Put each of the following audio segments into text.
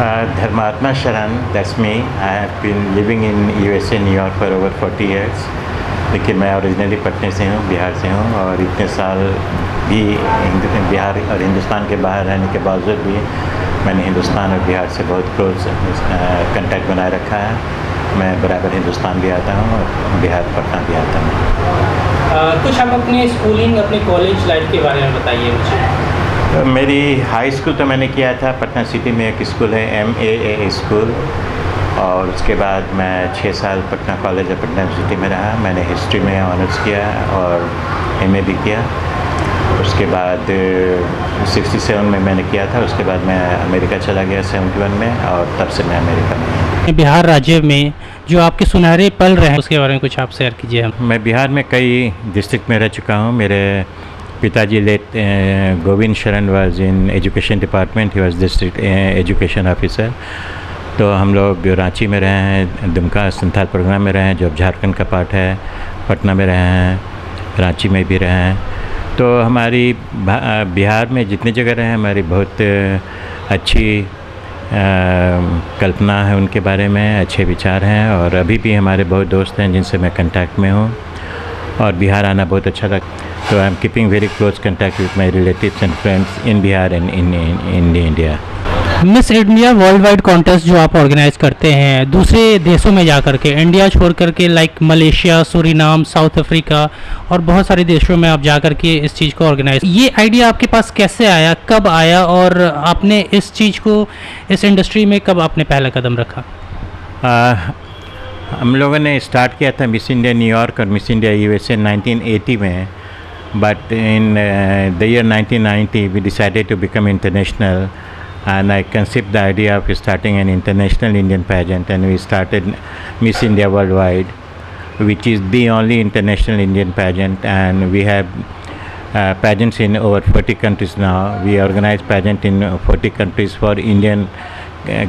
Dharmatma Sharan, that's me. I have been living in USA, New York for over 40 years. लेकिन मैं originally पटने से हूँ, बिहार से हूँ, और इतने साल भी बिहार और हिंदुस्तान के बाहर रहने के बावजूद भी मैंने हिंदुस्तान और बिहार से बहुत क्लोज कंटेक्ट बनाए रखा है। मैं बराबर हिंदुस्तान भी आता हूँ और बिहार पटना भी आता हूँ। कुछ आप अपने स्कूलिंग, अपने कॉलेज लाइफ के बारे में बताइए मुझे। मेरी हाई स्कूल तो मैंने किया था पटना सिटी में, एक स्कूल है MAA स्कूल, और उसके बाद मैं 6 साल Patna college of Patna city में रहा। मैंने हिस्ट्री में ऑनर्स किया और MA भी किया। उसके बाद 67 में मैंने किया था। उसके बाद मैं अमेरिका चला गया 71 में, और तब से मैं अमेरिका में हूँ। बिहार राज्य में जो आपके सुनहरे पल रहे हैं उसके बारे में कुछ आप शेयर कीजिए। मैं बिहार में कई डिस्ट्रिक्ट में रह चुका हूँ। मेरे पिताजी लेट गोविंद शरण was in education department, he was district education officer. तो हम लोग रांची में रहे हैं, दुमका संथाल प्रोग्राम में रहे हैं जो अब झारखंड का पार्ट है, पटना में रहे हैं, रांची में भी रहे हैं। तो हमारी बिहार में जितनी जगह रहे हैं, हमारी बहुत अच्छी कल्पना है उनके बारे में, अच्छे विचार हैं, और अभी भी हमारे बहुत दोस्त हैं जिनसे मैं कांटेक्ट में हूँ, और बिहार आना बहुत अच्छा लगता है। तो I am keeping very close contact with my relatives and friends in Bihar and in India. Miss India world wide contest जो आप ऑर्गेनाइज करते हैं दूसरे देशों में जा करके, इंडिया छोड़ करके, like Malaysia, Suriname, south Africa और बहुत सारे देशों में आप जा करके इस चीज़ को ऑर्गेनाइज, ये आइडिया आपके पास कैसे आया, कब आया, और आपने इस चीज़ को, इस इंडस्ट्री में कब आपने पहला कदम रखा? हम लोगों ने स्टार्ट किया था मिस इंडिया न्यूयॉर्क और मिस इंडिया USA 1980 में, but in the year 1990 we decided to become international, and I conceived the idea of starting an international Indian pageant, and we started Miss India Worldwide, which is the only international Indian pageant, and we have pageants in over 40 countries now. We organize pageant in 40 countries for Indian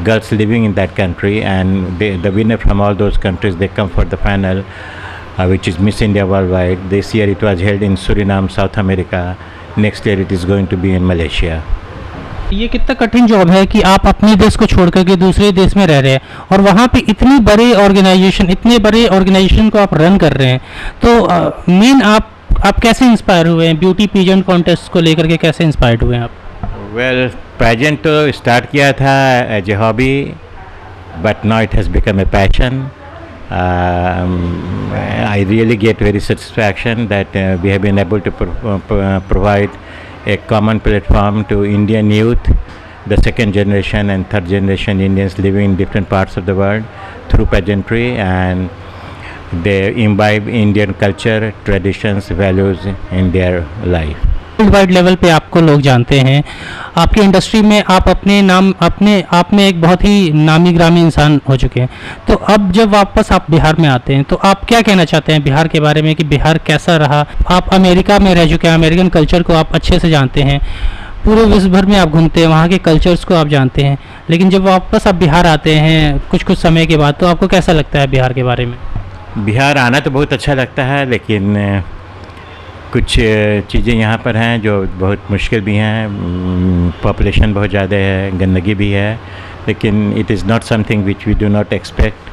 girls living in that country, and the winner from all those countries, they come for the final, which is Miss India Worldwide. This year it was held in Suriname, South America. Next year it is going to be in Malaysia. ये कितना कठिन job है कि आप अपने देश को छोड़ करके दूसरे देश में रह रहे हैं और वहाँ पे इतने बड़े ऑर्गेनाइजेशन को आप रन कर रहे हैं। तो मेन आप कैसे इंस्पायर हुए हैं? ब्यूटी पीजेंट कॉन्टेस्ट को लेकर के कैसे इंस्पायर्ड हुए हैं आप? वेल, पैजेंट तो स्टार्ट किया था as a hobby, but now it has become a passion. I really get very satisfaction that we have been able to provide a common platform to Indian youth, the second generation and third generation Indians living in different parts of the world, through pageantry, and they imbibe Indian culture, traditions, values in their life. World wide level पे आपको लोग जानते हैं, आपकी industry में आप अपने आप में एक बहुत ही नामी ग्रामी इंसान हो चुके हैं। तो अब जब वापस आप बिहार में आते हैं तो आप क्या कहना चाहते हैं बिहार के बारे में कि बिहार कैसा रहा? आप अमेरिका में रह चुके हैं, अमेरिकन कल्चर को आप अच्छे से जानते हैं, पूरे विश्व भर में आप घूमते हैं, वहाँ के कल्चर्स को आप जानते हैं, लेकिन जब वापस आप बिहार आते हैं कुछ समय के बाद, तो आपको कैसा लगता है बिहार के बारे में? बिहार आना तो बहुत अच्छा लगता है, लेकिन कुछ चीज़ें यहाँ पर हैं जो बहुत मुश्किल भी हैं। पॉपुलेशन बहुत ज़्यादा है, गंदगी भी है, लेकिन it is not something which we do not expect,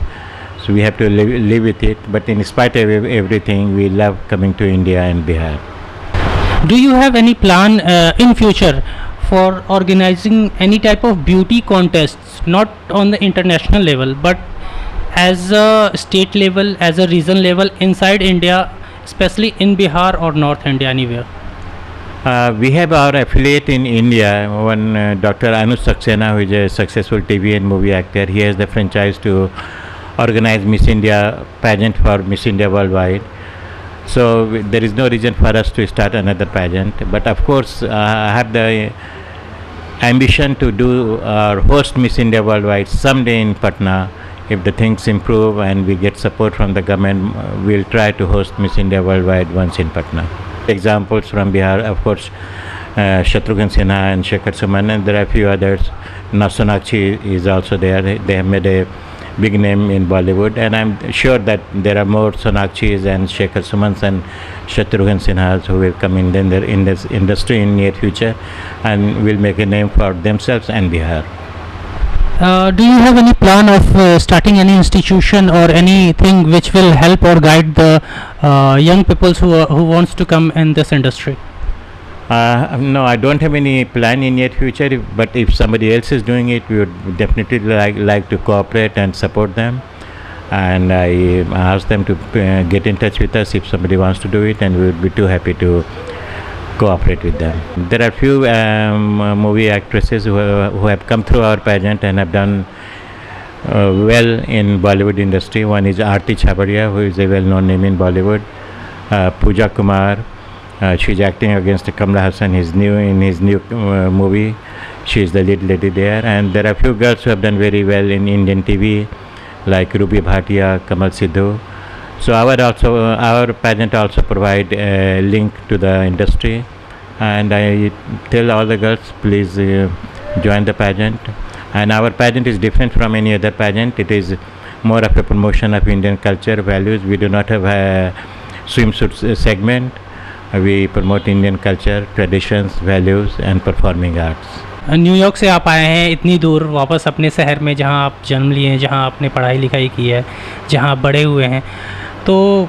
so we have to live with it, but in spite of everything we love coming to India and Bihar. Do you have any plan in future for organizing any type of beauty contests, not on the international level, but as a state level, as a region level inside India, especially in Bihar or North India, anywhere? We have our affiliate in India, one Dr. Anuj Saxena, who is a successful TV and movie actor. He has the franchise to organize Miss India pageant for Miss India Worldwide. So there is no reason for us to start another pageant. But of course, I have the ambition to do or host Miss India Worldwide someday in Patna. If the things improve and we get support from the government, we'll try to host Miss India Worldwide once in Patna. Examples from Bihar, of course, Shatrughan Sinha and Shekhar Suman, and there are a few others. Now Sonakshi is also there. They have made a big name in Bollywood, and I'm sure that there are more Sonakshis and Shekhar Sumans and Shatrughan Sinhas who will come in this industry in near future and will make a name for themselves and Bihar. Do you have any plan of starting any institution or anything which will help or guide the young peoples who wants to come in this industry? No, I don't have any plan in near future. But if somebody else is doing it, we would definitely like to cooperate and support them. And I ask them to get in touch with us if somebody wants to do it, and we would be too happy to cooperate with them. There are few movie actresses who have come through our pageant and have done well in Bollywood industry. One is Aarti Chhabaria, who is a well-known name in Bollywood. Pooja Kumar, she's acting against Kamala Hassan. In his new movie, she is the lead lady there. And there are few girls who have done very well in Indian TV, like Ruby Bhatia, Kamal Sidhu. So our pageant also provide a link to the industry, and I tell all the girls, please join the pageant. And our pageant is different from any other pageant. It is more of a promotion of Indian culture, values. We do not have a swimsuit segment. We promote Indian culture, traditions, values and performing arts. New York से आप आए हैं इतनी दूर वापस अपने शहर में जहां आप जन्म लिए हैं, जहां आपने पढ़ाई लिखाई की है, जहां आप बड़े हुए हैं, तो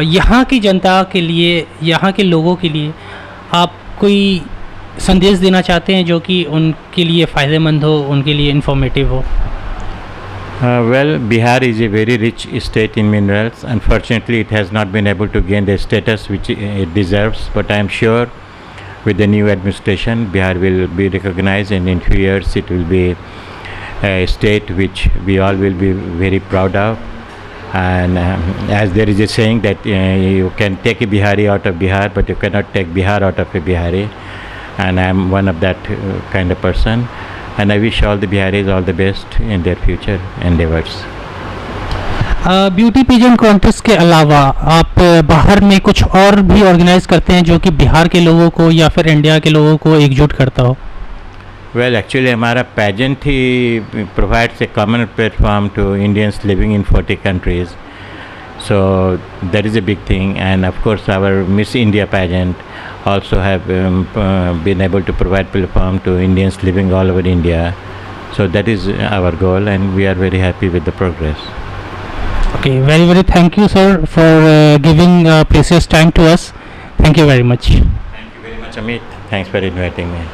यहाँ की जनता के लिए, यहाँ के लोगों के लिए आप कोई संदेश देना चाहते हैं जो कि उनके लिए फ़ायदेमंद हो, उनके लिए इन्फॉर्मेटिव हो? Well, Bihar is a very rich state in minerals. Unfortunately, it has not been able to gain the status which it deserves. But I am sure with the new administration, Bihar will be recognized, and in few years it will be a state which we all will be very proud of. And as there is a saying that you can take a Bihari out of Bihar, but you cannot take Bihar out of a Bihari. And I am one of that kind of person. And I wish all the Biharis all the best in their future endeavors. Beauty pageant contest के अलावा आप बाहर में कुछ और भी organise करते हैं जो कि बिहार के लोगों को या फिर इंडिया के लोगों को एकजुट करता हो? Well, actually हमारा pageant he provides a common platform to Indians living in 40 countries. So that is a big thing. And of course our Miss India pageant also have been able to provide platform to Indians living all over India. So that is our goal, and we are very happy with the progress. Okay, very thank you, sir, for giving precious time to us. Thank you very much. Thank you very much, Amit. Thanks for inviting me.